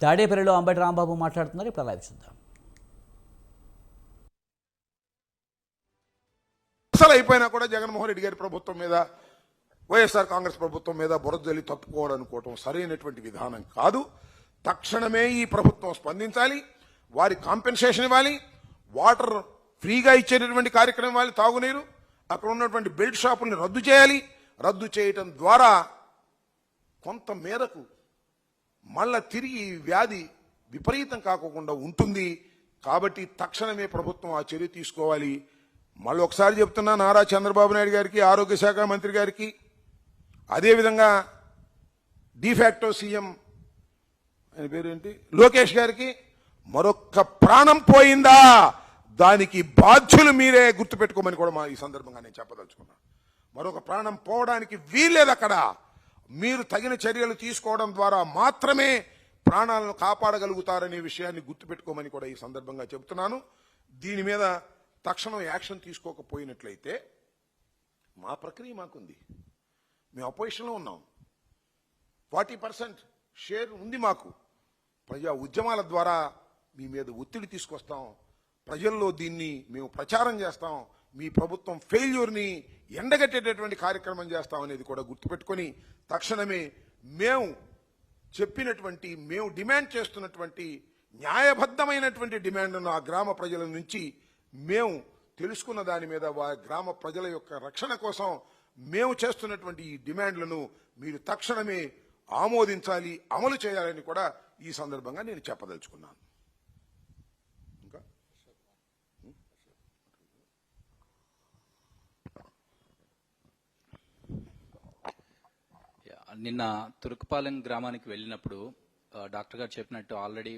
తాడేపల్లిలో అంబటి రాంబాబు మాట్లాడుతున్నారు. ఇప్పుడు లైవ్ చూద్దాం. అసలు అయిపోయినా కూడా జగన్మోహన్ రెడ్డి గారి ప్రభుత్వం మీద, వైఎస్ఆర్ కాంగ్రెస్ ప్రభుత్వం మీద బురద జల్లి తప్పుకోవడం అనుకోవటం సరైనటువంటి విధానం కాదు. తక్షణమే ఈ ప్రభుత్వం స్పందించాలి, వారి కాంపెన్సేషన్ ఇవ్వాలి, వాటర్ ఫ్రీగా ఇచ్చేటటువంటి కార్యక్రమం ఇవ్వాలి, తాగునీరు. అక్కడ ఉన్నటువంటి బెల్ట్ షాపుల్ని రద్దు చేయాలి. రద్దు చేయటం ద్వారా కొంత మేరకు మళ్ళా తిరిగి ఈ వ్యాధి విపరీతం కాకుండా ఉంటుంది. కాబట్టి తక్షణమే ప్రభుత్వం ఆ చర్య తీసుకోవాలి. మళ్ళీ ఒకసారి చెప్తున్నా, నారా చంద్రబాబు నాయుడు గారికి, ఆరోగ్య శాఖ మంత్రి గారికి, అదేవిధంగా డిఫాక్టో సీఎం ఆయన పేరేంటి లోకేష్ గారికి, మరొక్క ప్రాణం పోయిందా దానికి బాధ్యులు మీరే గుర్తుపెట్టుకోమని కూడా ఈ సందర్భంగా నేను చెప్పదలుచుకున్నాను. మరొక ప్రాణం పోవడానికి వీల్లేదు. అక్కడ మీరు తగిన చర్యలు తీసుకోవడం ద్వారా మాత్రమే ప్రాణాలను కాపాడగలుగుతారనే విషయాన్ని గుర్తుపెట్టుకోమని కూడా ఈ సందర్భంగా చెబుతున్నాను. దీని మీద తక్షణం యాక్షన్ తీసుకోకపోయినట్లయితే మా ప్రక్రియ మాకుంది. మేము అపోజిషన్లో ఉన్నాం. 40% షేర్ ఉంది మాకు. ప్రజా ఉద్యమాల ద్వారా మీ మీద ఒత్తిడి తీసుకొస్తాం. ప్రజల్లో దీన్ని మేము ప్రచారం చేస్తాం. మీ ప్రభుత్వం ఫెయిల్యూర్ని ఎండగట్టేటటువంటి కార్యక్రమం చేస్తాం అనేది కూడా గుర్తుపెట్టుకొని తక్షణమే మేము చెప్పినటువంటి, మేము డిమాండ్ చేస్తున్నటువంటి న్యాయబద్ధమైనటువంటి డిమాండ్లను ఆ గ్రామ ప్రజల నుంచి మేము తెలుసుకున్న దాని మీద గ్రామ ప్రజల యొక్క రక్షణ కోసం మేము చేస్తున్నటువంటి ఈ డిమాండ్లను మీరు తక్షణమే ఆమోదించాలి, అమలు చేయాలని కూడా ఈ సందర్భంగా నేను చెప్పదలుచుకున్నాను. ఇంకా నిన్న తురుకుపాలెం గ్రామానికి వెళ్ళినప్పుడు డాక్టర్ గారు చెప్పినట్టు ఆల్రెడీ